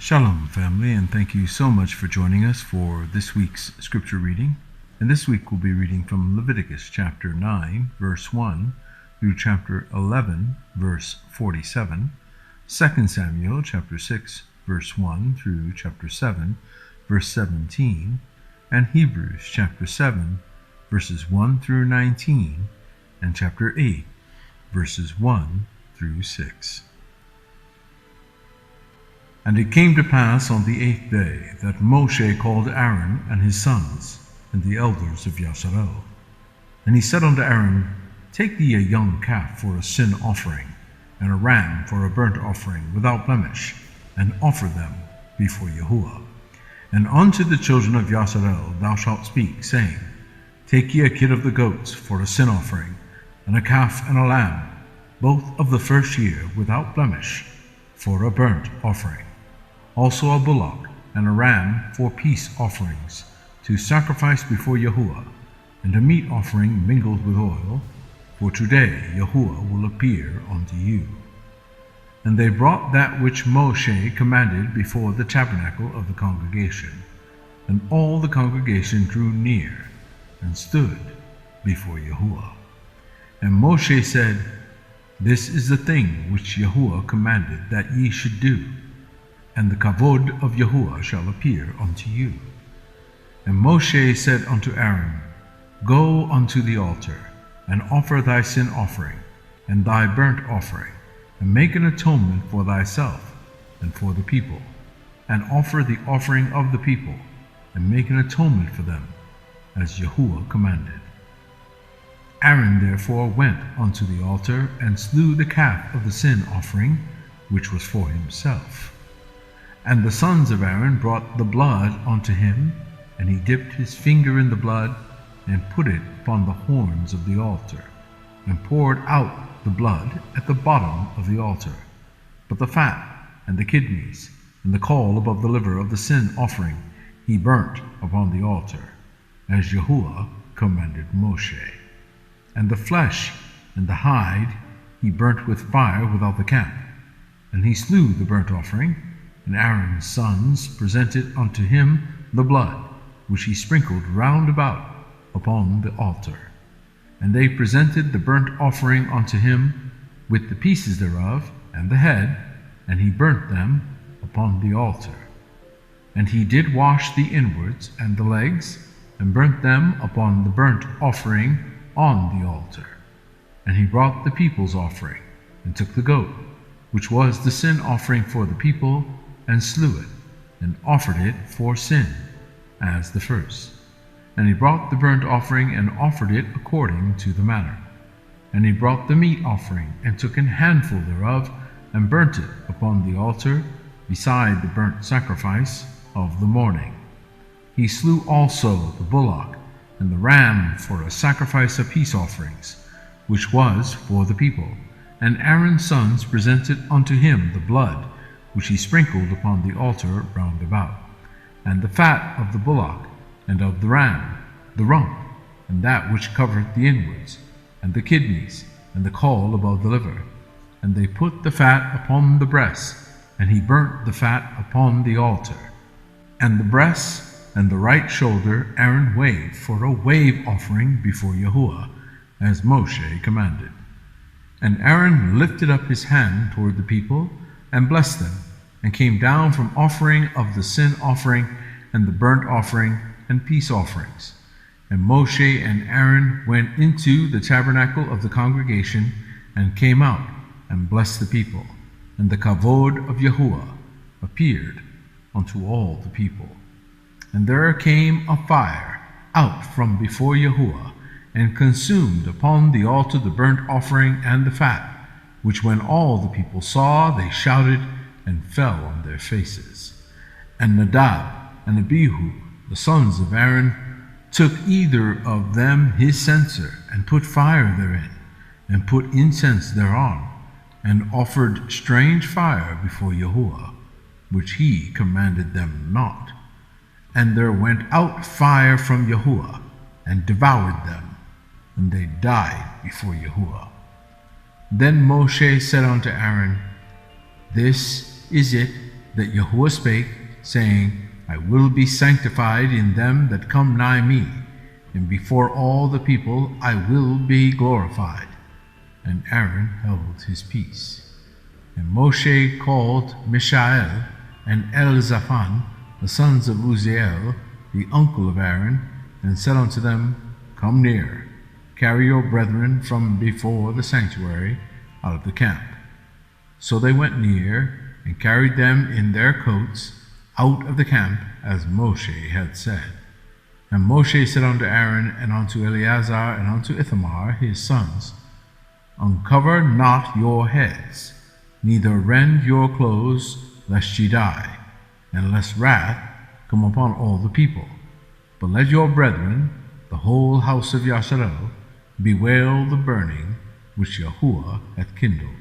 Shalom, family, and thank you so much for joining us for this week's scripture reading. And this week we'll be reading from Leviticus chapter 9, verse 1 through chapter 11, verse 47, 2 Samuel chapter 6, verse 1 through chapter 7, verse 17, and Hebrews chapter 7, verses 1 through 19, and chapter 8, verses 1 through 6. And it came to pass on the 8th day that Moshe called Aaron and his sons, and the elders of Yasharel. And he said unto Aaron, Take thee a young calf for a sin offering, and a ram for a burnt offering without blemish, and offer them before Yahuwah. And unto the children of Yasharel thou shalt speak, saying, Take ye a kid of the goats for a sin offering, and a calf and a lamb, both of the first year without blemish, for a burnt offering. Also a bullock and a ram for peace offerings, to sacrifice before Yahuwah, and a meat offering mingled with oil, for today Yahuwah will appear unto you. And they brought that which Moshe commanded before the tabernacle of the congregation, and all the congregation drew near, and stood before Yahuwah. And Moshe said, This is the thing which Yahuwah commanded that ye should do, and the kavod of Yahuwah shall appear unto you. And Moshe said unto Aaron, Go unto the altar, and offer thy sin offering, and thy burnt offering, and make an atonement for thyself and for the people, and offer the offering of the people, and make an atonement for them, as Yahuwah commanded. Aaron therefore went unto the altar, and slew the calf of the sin offering, which was for himself. And the sons of Aaron brought the blood unto him, and he dipped his finger in the blood, and put it upon the horns of the altar, and poured out the blood at the bottom of the altar. But the fat, and the kidneys, and the caul above the liver of the sin offering, he burnt upon the altar, as Yahuwah commanded Moshe. And the flesh and the hide he burnt with fire without the camp. And he slew the burnt offering, and Aaron's sons presented unto him the blood, which he sprinkled round about upon the altar. And they presented the burnt offering unto him, with the pieces thereof, and the head, and he burnt them upon the altar. And he did wash the inwards and the legs, and burnt them upon the burnt offering on the altar. And he brought the people's offering, and took the goat, which was the sin offering for the people, and slew it, and offered it for sin, as the first. And he brought the burnt offering, and offered it according to the manner. And he brought the meat offering, and took an handful thereof, and burnt it upon the altar, beside the burnt sacrifice of the morning. He slew also the bullock, and the ram for a sacrifice of peace offerings, which was for the people. And Aaron's sons presented unto him the blood, which he sprinkled upon the altar round about, and the fat of the bullock, and of the ram, the rump, and that which covered the inwards, and the kidneys, and the caul above the liver. And they put the fat upon the breast, and he burnt the fat upon the altar. And the breast and the right shoulder Aaron waved for a wave offering before Yahuwah, as Moshe commanded. And Aaron lifted up his hand toward the people, and blessed them, and came down from offering of the sin offering, and the burnt offering, and peace offerings. And Moshe and Aaron went into the tabernacle of the congregation, and came out, and blessed the people. And the kavod of Yahuwah appeared unto all the people. And there came a fire out from before Yahuwah, and consumed upon the altar the burnt offering and the fat, which when all the people saw, they shouted, and fell on their faces. And Nadab and Abihu, the sons of Aaron, took either of them his censer, and put fire therein, and put incense thereon, and offered strange fire before Yahuwah, which he commanded them not. And there went out fire from Yahuwah, and devoured them, and they died before Yahuwah. Then Moshe said unto Aaron, This is it that Yahuwah spake, saying, I will be sanctified in them that come nigh me, and before all the people I will be glorified. And Aaron held his peace. And Moshe called Mishael and Elzaphan, the sons of Uzziel, the uncle of Aaron, and said unto them, Come near, carry your brethren from before the sanctuary out of the camp. So they went near, and carried them in their coats out of the camp, as Moshe had said. And Moshe said unto Aaron, and unto Eleazar, and unto Ithamar his sons, Uncover not your heads, neither rend your clothes, lest ye die, and lest wrath come upon all the people. But let your brethren, the whole house of Yasharel, bewail the burning which Yahuwah hath kindled.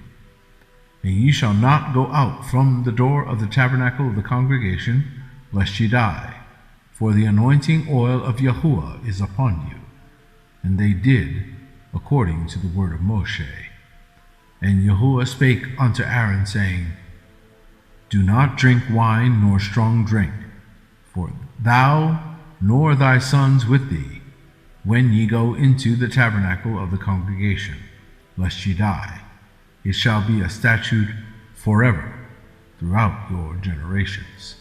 And ye shall not go out from the door of the tabernacle of the congregation, lest ye die, for the anointing oil of Yahuwah is upon you. And they did according to the word of Moshe. And Yahuwah spake unto Aaron, saying, Do not drink wine nor strong drink, for thou nor thy sons with thee, when ye go into the tabernacle of the congregation, lest ye die. It shall be a statute forever throughout your generations.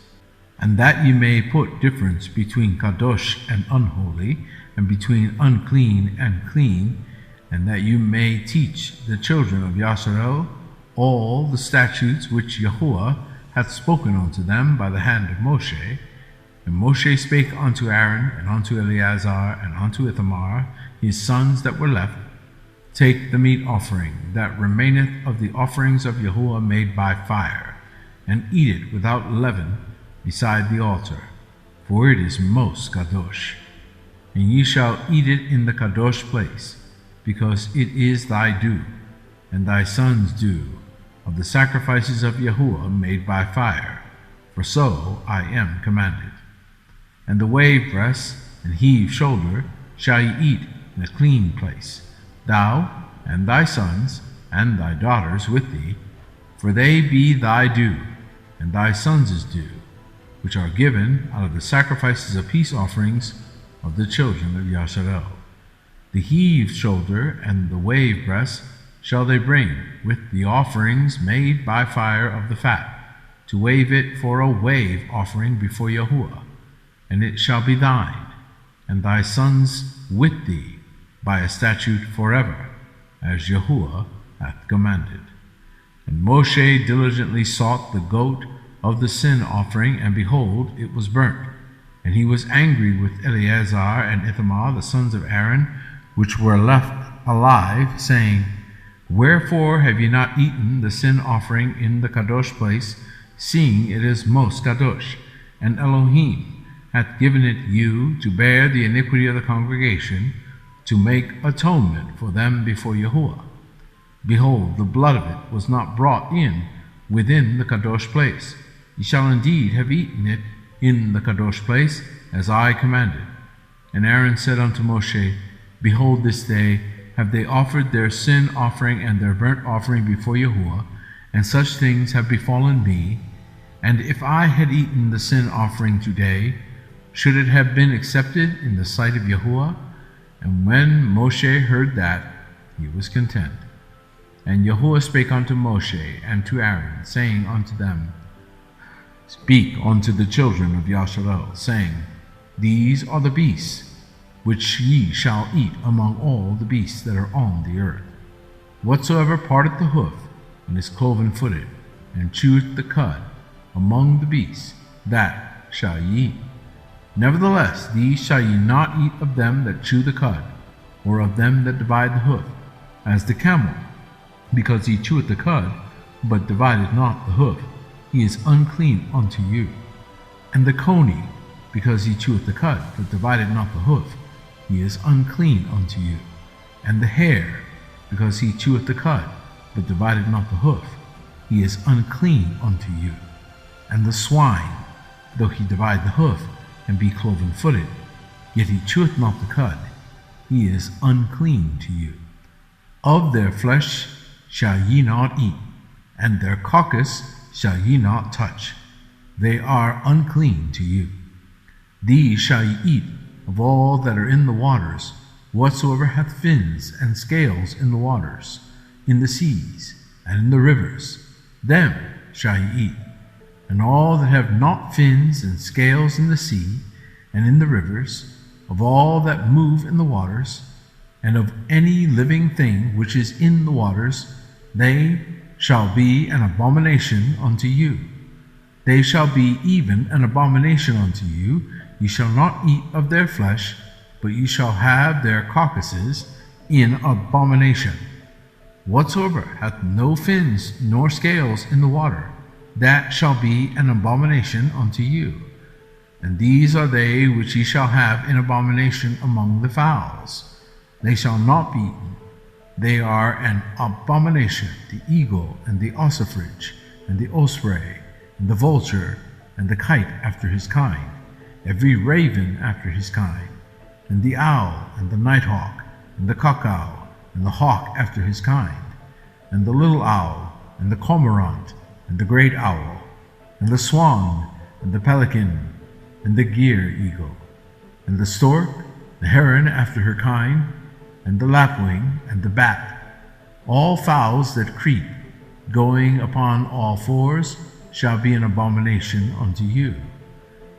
And that ye may put difference between kadosh and unholy, and between unclean and clean, and that you may teach the children of Yasharel all the statutes which Yahuwah hath spoken unto them by the hand of Moshe. And Moshe spake unto Aaron, and unto Eleazar, and unto Ithamar, his sons that were left, Take the meat offering that remaineth of the offerings of Yahuwah made by fire, and eat it without leaven beside the altar, for it is most kadosh. And ye shall eat it in the kadosh place, because it is thy due, and thy sons' due, of the sacrifices of Yahuwah made by fire, for so I am commanded. And the wave breast and heave shoulder shall ye eat in a clean place, thou and thy sons and thy daughters with thee, for they be thy due, and thy sons' due, which are given out of the sacrifices of peace offerings of the children of Yasharel. The heave shoulder and the wave breast shall they bring with the offerings made by fire of the fat, to wave it for a wave offering before Yahuwah. And it shall be thine, and thy sons with thee, by a statute forever, as Yahuwah hath commanded. And Moshe diligently sought the goat of the sin offering, and behold, it was burnt. And he was angry with Eleazar and Ithamar, the sons of Aaron, which were left alive, saying, Wherefore have ye not eaten the sin offering in the kadosh place, seeing it is most kadosh, and Elohim hath given it you to bear the iniquity of the congregation, to make atonement for them before Yahuwah? Behold, the blood of it was not brought in within the kadosh place. Ye shall indeed have eaten it in the kadosh place, as I commanded. And Aaron said unto Moshe, Behold, this day have they offered their sin offering and their burnt offering before Yahuwah, and such things have befallen me. And if I had eaten the sin offering today, should it have been accepted in the sight of Yahuwah? And when Moshe heard that, he was content. And Yahuwah spake unto Moshe and to Aaron, saying unto them, Speak unto the children of Yasharel, saying, These are the beasts which ye shall eat among all the beasts that are on the earth. Whatsoever parteth the hoof, and is cloven-footed, and cheweth the cud among the beasts, that shall ye eat. Nevertheless, these shall ye not eat of them that chew the cud, or of them that divide the hoof, as the camel, because he cheweth the cud, but divideth not the hoof, he is unclean unto you. And the coney, because he cheweth the cud, but divideth not the hoof, he is unclean unto you. And the hare, because he cheweth the cud, but divideth not the hoof, he is unclean unto you. And the swine, though he divide the hoof, and be cloven-footed, yet he cheweth not the cud, he is unclean to you. Of their flesh shall ye not eat, and their carcass shall ye not touch. they are unclean to you. These shall ye eat of all that are in the waters, whatsoever hath fins and scales in the waters, in the seas, and in the rivers, them shall ye eat. And all that have not fins and scales in the sea, and in the rivers, of all that move in the waters, and of any living thing which is in the waters, they shall be an abomination unto you. They shall be even an abomination unto you. Ye shall not eat of their flesh, but ye shall have their carcasses in abomination. Whatsoever hath no fins nor scales in the water, that shall be an abomination unto you. And these are they which ye shall have in abomination among the fowls. They shall not be eaten. They are an abomination, the eagle, and the ossifrage, and the osprey, and the vulture, and the kite after his kind, every raven after his kind, and the owl, and the nighthawk, and the cuckow, and the hawk after his kind, and the little owl, and the cormorant, and the great owl, and the swan, and the pelican, and the gier eagle, and the stork, the heron after her kind, and the lapwing, and the bat. All fowls that creep, going upon all fours, shall be an abomination unto you.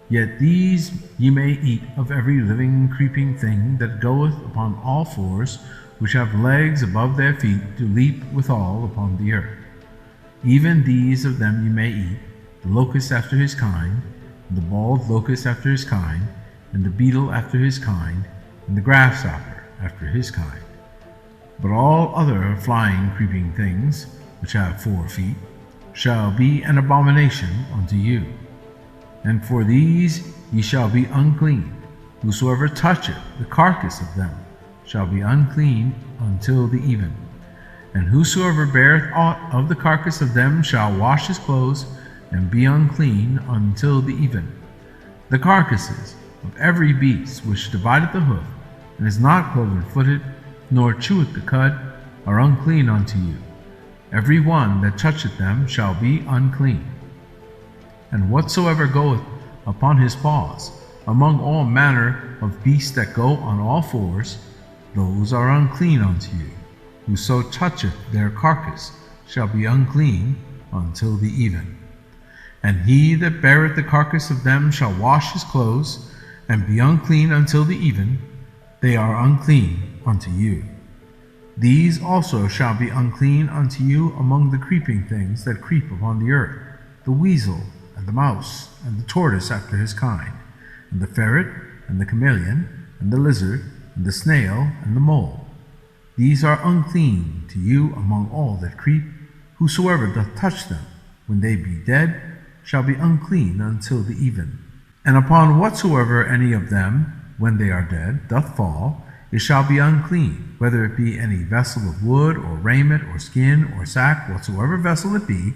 Yet these ye may eat of every living creeping thing that goeth upon all fours, which have legs above their feet to leap withal upon the earth. Even these of them ye may eat, the locust after his kind, and the bald locust after his kind, and the beetle after his kind, and the grasshopper after his kind. But all other flying creeping things, which have 4 feet, shall be an abomination unto you. And for these ye shall be unclean. Whosoever toucheth the carcass of them shall be unclean until the even. And whosoever beareth aught of the carcass of them shall wash his clothes, and be unclean until the even. The carcasses of every beast which divideth the hoof, and is not cloven-footed, nor cheweth the cud, are unclean unto you. Every one that toucheth them shall be unclean. And whatsoever goeth upon his paws, among all manner of beasts that go on all fours, those are unclean unto you. Whoso toucheth their carcass shall be unclean until the even. And he that beareth the carcass of them shall wash his clothes, and be unclean until the even. They are unclean unto you. These also shall be unclean unto you among the creeping things that creep upon the earth, the weasel, and the mouse, and the tortoise after his kind, and the ferret, and the chameleon, and the lizard, and the snail, and the mole. These are unclean to you among all that creep. Whosoever doth touch them, when they be dead, shall be unclean until the even. And upon whatsoever any of them, when they are dead, doth fall, it shall be unclean, whether it be any vessel of wood, or raiment, or skin, or sack, whatsoever vessel it be,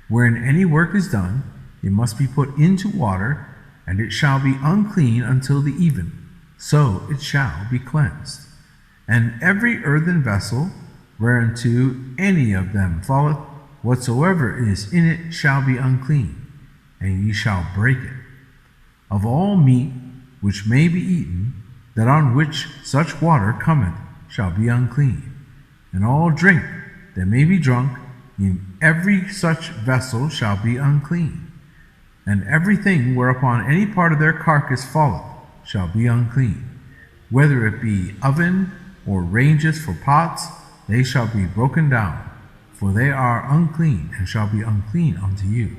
wherein any work is done, it must be put into water, and it shall be unclean until the even, so it shall be cleansed. And every earthen vessel, whereunto any of them falleth, whatsoever is in it shall be unclean, and ye shall break it. Of all meat which may be eaten, that on which such water cometh shall be unclean, and all drink that may be drunk in every such vessel shall be unclean, and everything whereupon any part of their carcass falleth shall be unclean, whether it be oven or ranges for pots, they shall be broken down, for they are unclean, and shall be unclean unto you.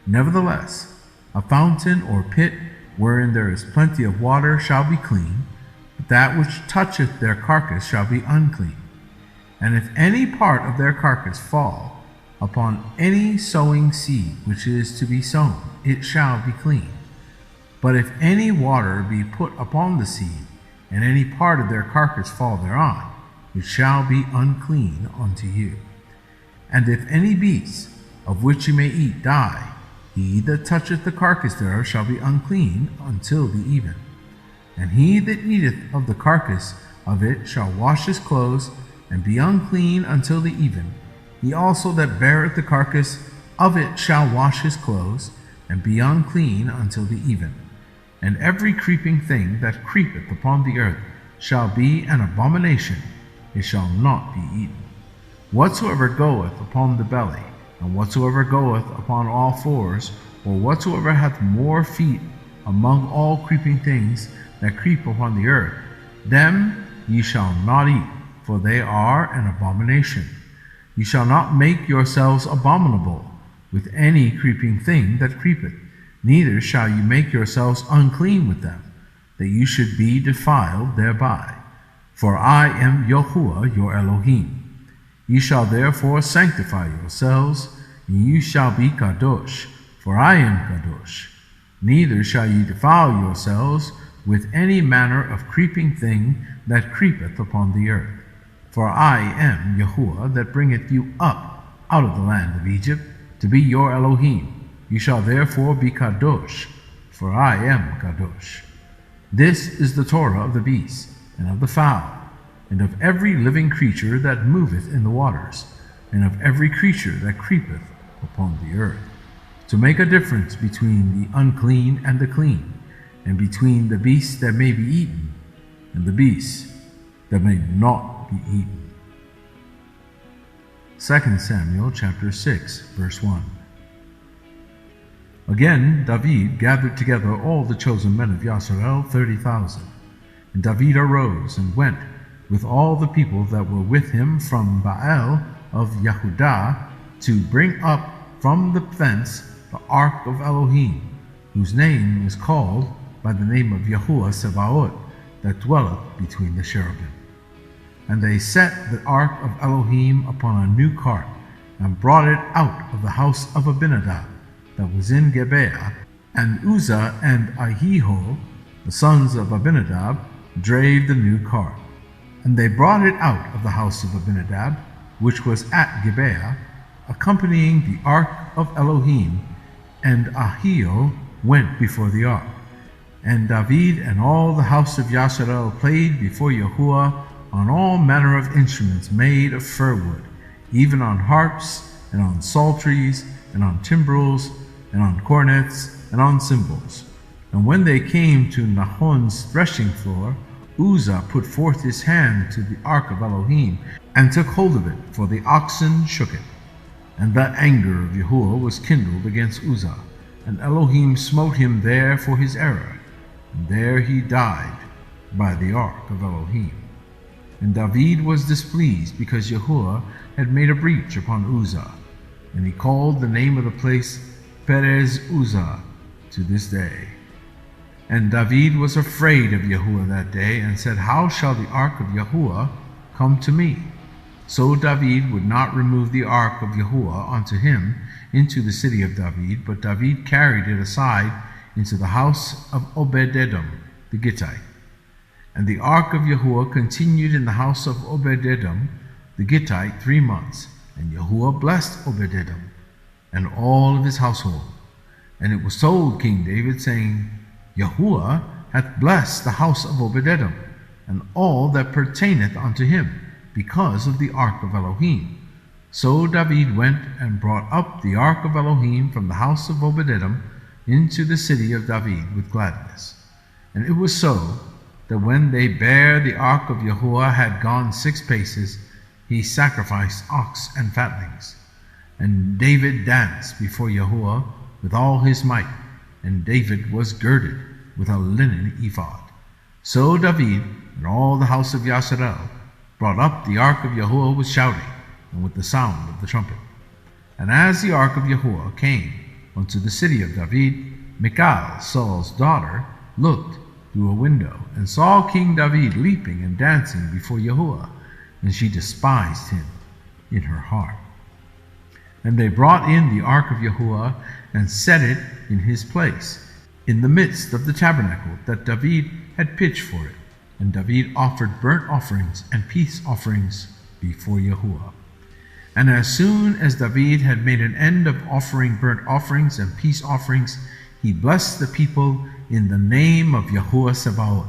Nevertheless, a fountain or pit wherein there is plenty of water shall be clean, but that which toucheth their carcass shall be unclean. And if any part of their carcass fall upon any sowing seed which is to be sown, it shall be clean. But if any water be put upon the seed, and any part of their carcass fall thereon, it shall be unclean unto you. And if any beast, of which ye may eat, die, he that toucheth the carcass thereof shall be unclean until the even. And he that eateth of the carcass of it shall wash his clothes, and be unclean until the even. He also that beareth the carcass of it shall wash his clothes, and be unclean until the even. And every creeping thing that creepeth upon the earth shall be an abomination, it shall not be eaten. Whatsoever goeth upon the belly, and whatsoever goeth upon all fours, or whatsoever hath more feet among all creeping things that creep upon the earth, them ye shall not eat, for they are an abomination. Ye shall not make yourselves abominable with any creeping thing that creepeth, neither shall ye make yourselves unclean with them, that ye should be defiled thereby. For I am Yahuwah your Elohim. Ye shall therefore sanctify yourselves, and ye shall be kadosh, for I am kadosh. Neither shall ye defile yourselves with any manner of creeping thing that creepeth upon the earth. For I am Yahuwah that bringeth you up out of the land of Egypt, to be your Elohim. You shall therefore be kadosh, for I am kadosh. This is the Torah of the beast, and of the fowl, and of every living creature that moveth in the waters, and of every creature that creepeth upon the earth, to make a difference between the unclean and the clean, and between the beasts that may be eaten, and the beasts that may not be eaten. 2 Samuel chapter 6, verse 1. Again David gathered together all the chosen men of Yasharel, 30,000. And David arose and went with all the people that were with him from Baal of Yehudah to bring up from the thence the ark of Elohim, whose name is called by the name of Yahuwah Sebaot, that dwelleth between the cherubim. And they set the ark of Elohim upon a new cart, and brought it out of the house of Abinadab that was in Gibeah. And Uzzah and Ahio, the sons of Abinadab, drave the new cart. And they brought it out of the house of Abinadab, which was at Gibeah, accompanying the ark of Elohim, and Ahio went before the ark. And David and all the house of Yasharel played before Yahuwah on all manner of instruments made of fir wood, even on harps, and on psalteries, and on timbrels, and on cornets, and on cymbals. And when they came to Nahon's threshing floor, Uzzah put forth his hand to the ark of Elohim, and took hold of it, for the oxen shook it. And the anger of Yahuwah was kindled against Uzzah, and Elohim smote him there for his error, and there he died by the ark of Elohim. And David was displeased, because Yahuwah had made a breach upon Uzzah, and he called the name of the place Perez Uzzah to this day. And David was afraid of Yahuwah that day, and said, How shall the ark of Yahuwah come to me? So David would not remove the ark of Yahuwah unto him into the city of David, but David carried it aside into the house of Obed-Edom the Gittite. And the ark of Yahuwah continued in the house of Obed-Edom the Gittite 3 months. And Yahuwah blessed Obed-Edom and all of his household. And it was told King David, saying, Yahuwah hath blessed the house of Obed-Edom, and all that pertaineth unto him, because of the ark of Elohim. So David went and brought up the ark of Elohim from the house of Obed-Edom into the city of David with gladness. And it was so, that when they bare the ark of Yahuwah had gone 6 paces, he sacrificed ox and fatlings. And David danced before Yahuwah with all his might, and David was girded with a linen ephod. So David and all the house of Yasharel brought up the ark of Yahuwah with shouting, and with the sound of the trumpet. And as the ark of Yahuwah came unto the city of David, Michal, Saul's daughter, looked through a window, and saw King David leaping and dancing before Yahuwah, and she despised him in her heart. And they brought in the ark of Yahuwah, and set it in his place, in the midst of the tabernacle that David had pitched for it. And David offered burnt offerings and peace offerings before Yahuwah. And as soon as David had made an end of offering burnt offerings and peace offerings, he blessed the people in the name of Yahuwah Sebaot.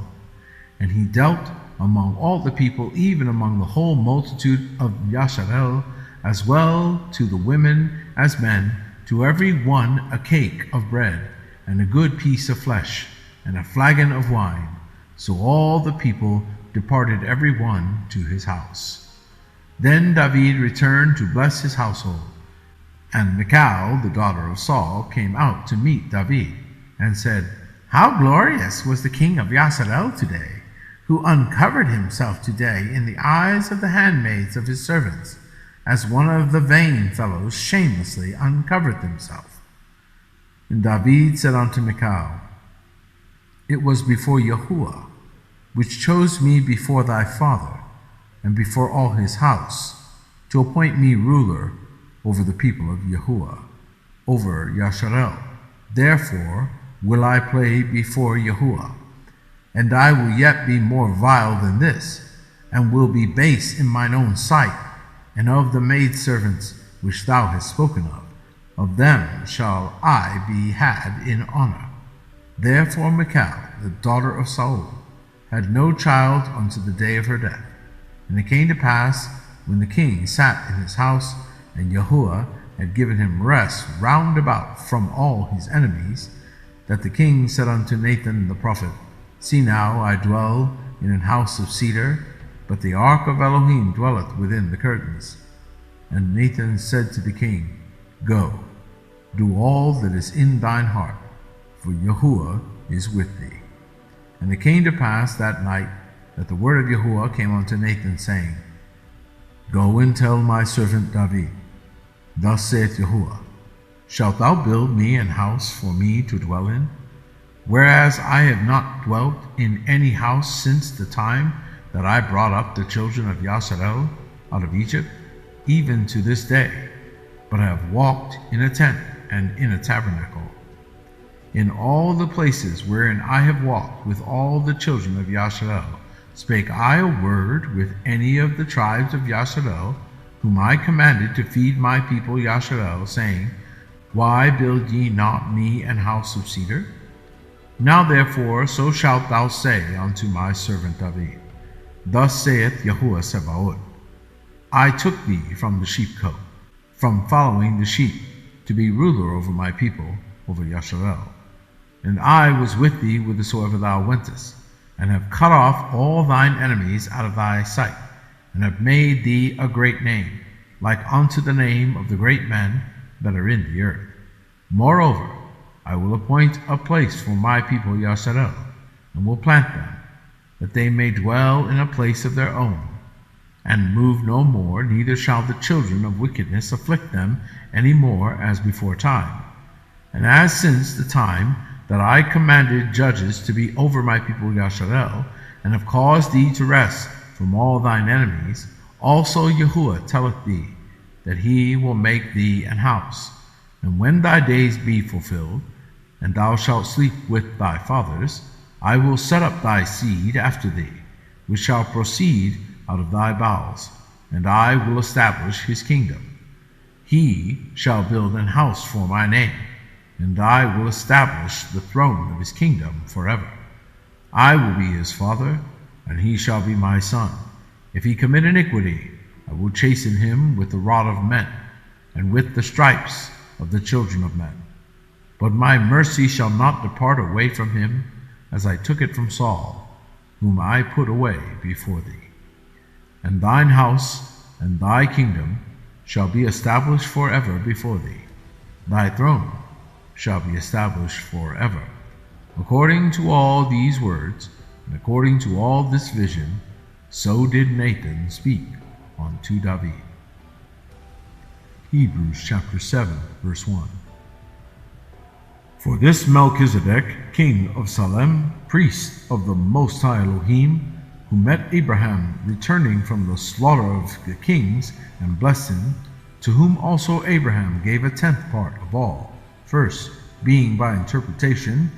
And he dealt among all the people, even among the whole multitude of Yasharel, as well to the women as men, to every one a cake of bread, and a good piece of flesh, and a flagon of wine. So all the people departed every one to his house. Then David returned to bless his household. And Michal, the daughter of Saul, came out to meet David, and said, How glorious was the king of Yisrael today, who uncovered himself today in the eyes of the handmaids of his servants, as one of the vain fellows shamelessly uncovered himself. And David said unto Michal, It was before Yahuwah, which chose me before thy father, and before all his house, to appoint me ruler over the people of Yahuwah, over Yisrael. Therefore will I play before Yahuwah, and I will yet be more vile than this, and will be base in mine own sight, and of the maidservants which thou hast spoken of them shall I be had in honor. Therefore Michal, the daughter of Saul, had no child unto the day of her death. And it came to pass, when the king sat in his house, and Yahuwah had given him rest round about from all his enemies, that the king said unto Nathan the prophet, See now, I dwell in an house of cedar, but the ark of Elohim dwelleth within the curtains. And Nathan said to the king, Go, do all that is in thine heart, for Yahuwah is with thee. And it came to pass that night that the word of Yahuwah came unto Nathan, saying, Go and tell my servant David, Thus saith Yahuwah, Shalt thou build me an house for me to dwell in? Whereas I have not dwelt in any house since the time that I brought up the children of Yisrael out of Egypt, even to this day, but have walked in a tent and in a tabernacle. In all the places wherein I have walked with all the children of Yisrael, spake I a word with any of the tribes of Yisrael, whom I commanded to feed my people Yisrael, saying, Why build ye not me an house of cedar? Now therefore so shalt thou say unto my servant David, Thus saith Yahuwah Sabaoth, I took thee from the sheepcote, from following the sheep, to be ruler over my people, over Yisrael. And I was with thee whithersoever thou wentest, and have cut off all thine enemies out of thy sight, and have made thee a great name, like unto the name of the great men that are in the earth. Moreover, I will appoint a place for my people Yisrael, and will plant them, that they may dwell in a place of their own, and move no more, neither shall the children of wickedness afflict them any more as before time. And as since the time that I commanded judges to be over my people Yisrael, and have caused thee to rest from all thine enemies, also Yahuwah telleth thee, that he will make thee an house. And when thy days be fulfilled, and thou shalt sleep with thy fathers, I will set up thy seed after thee, which shall proceed out of thy bowels, and I will establish his kingdom. He shall build an house for my name, and I will establish the throne of his kingdom forever. I will be his father, and he shall be my son. If he commit iniquity, I will chasten him with the rod of men, and with the stripes of the children of men. But my mercy shall not depart away from him, as I took it from Saul, whom I put away before thee. And thine house and thy kingdom shall be established forever before thee. Thy throne shall be established forever. According to all these words, and according to all this vision, so did Nathan speak unto David. Hebrews chapter 7, verse 1. For this Melchizedek, king of Salem, priest of the Most High Elohim, who met Abraham returning from the slaughter of the kings, and blessed him, to whom also Abraham gave a tenth part of all, first being by interpretation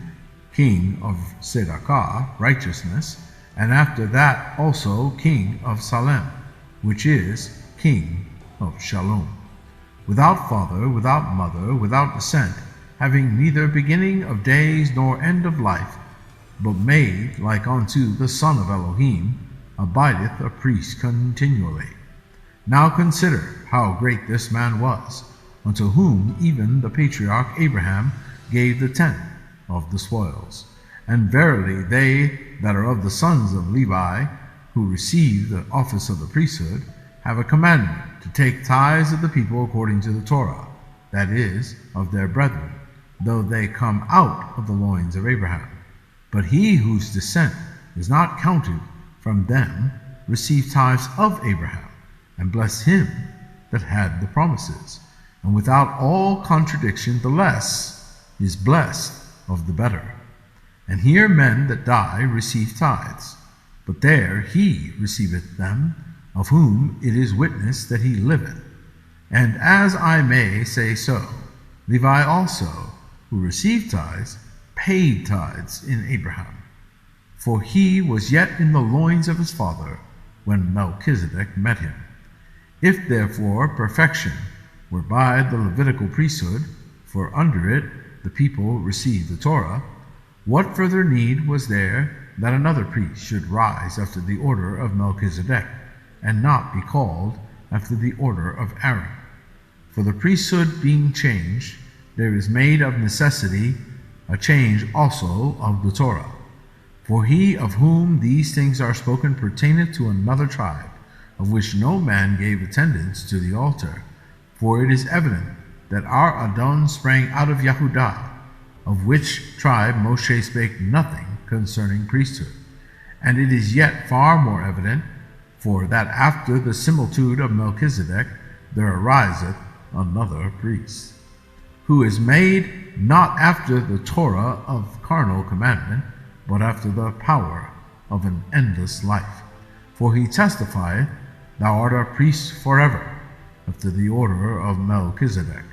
king of Sedekah, righteousness, and after that also king of Salem, which is king of Shalom, without father, without mother, without descent, having neither beginning of days nor end of life, but made like unto the Son of Elohim, abideth a priest continually. Now consider how great this man was, unto whom even the patriarch Abraham gave the tenth of the spoils. And verily they that are of the sons of Levi, who receive the office of the priesthood, have a commandment to take tithes of the people according to the Torah, that is, of their brethren, though they come out of the loins of Abraham. But he whose descent is not counted from them received tithes of Abraham, and blessed him that had the promises. And without all contradiction the less is blessed of the better. And here men that die receive tithes, but there he receiveth them, of whom it is witness that he liveth. And as I may say so, Levi also, who received tithes, paid tithes in Abraham. For he was yet in the loins of his father when Melchizedek met him. If therefore perfection were by the Levitical priesthood, for under it the people received the Torah, what further need was there that another priest should rise after the order of Melchizedek, and not be called after the order of Aaron? For the priesthood being changed, there is made of necessity a change also of the Torah. For he of whom these things are spoken pertaineth to another tribe, of which no man gave attendance to the altar. For it is evident that our Adon sprang out of Yehudah, of which tribe Moshe spake nothing concerning priesthood. And it is yet far more evident, for that after the similitude of Melchizedek there ariseth another priest, who is made not after the Torah of carnal commandment, but after the power of an endless life. For he testifieth, Thou art a priest forever, after the order of Melchizedek.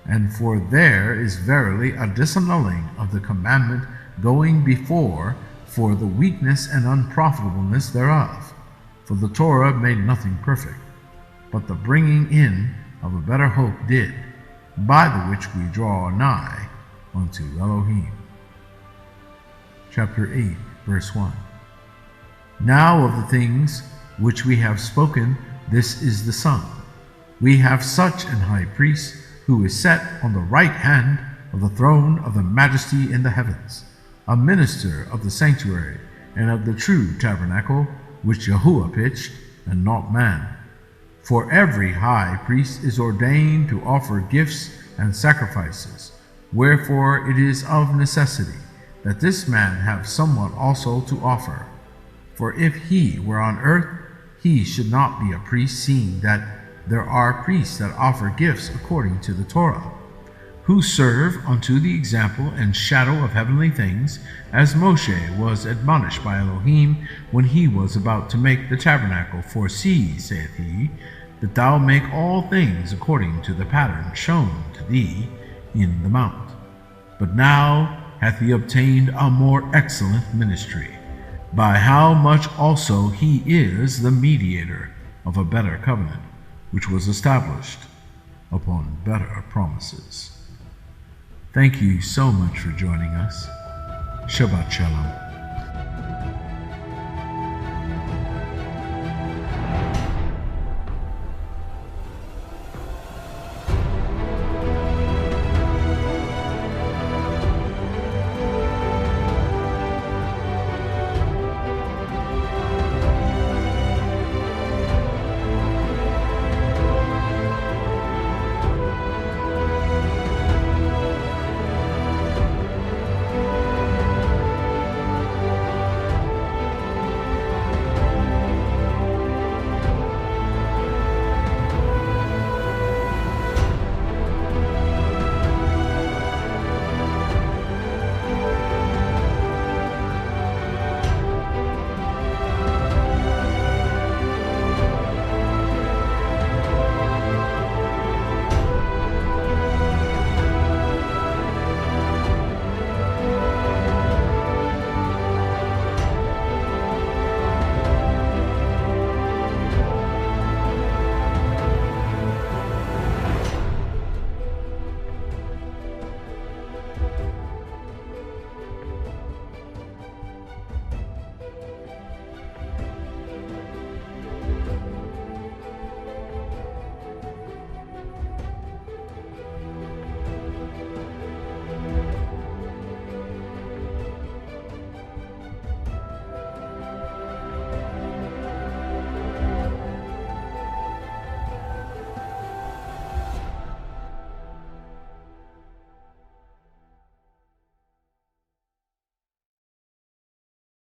And for there is verily a disannulling of the commandment going before, for the weakness and unprofitableness thereof. For the Torah made nothing perfect, but the bringing in of a better hope did, by the which we draw nigh unto Elohim. Chapter 8, verse 1. Now of the things which we have spoken, this is the sum. We have such an high priest, who is set on the right hand of the throne of the majesty in the heavens, a minister of the sanctuary and of the true tabernacle, which Yahuwah pitched, and not man. For every high priest is ordained to offer gifts and sacrifices, wherefore it is of necessity that this man have somewhat also to offer. For if he were on earth, he should not be a priest, seeing that there are priests that offer gifts according to the Torah, who serve unto the example and shadow of heavenly things, as Moshe was admonished by Elohim when he was about to make the tabernacle. For see, saith he, that thou make all things according to the pattern shown to thee in the mount. But now hath he obtained a more excellent ministry, by how much also he is the mediator of a better covenant, which was established upon better promises. Thank you so much for joining us. Shabbat Shalom.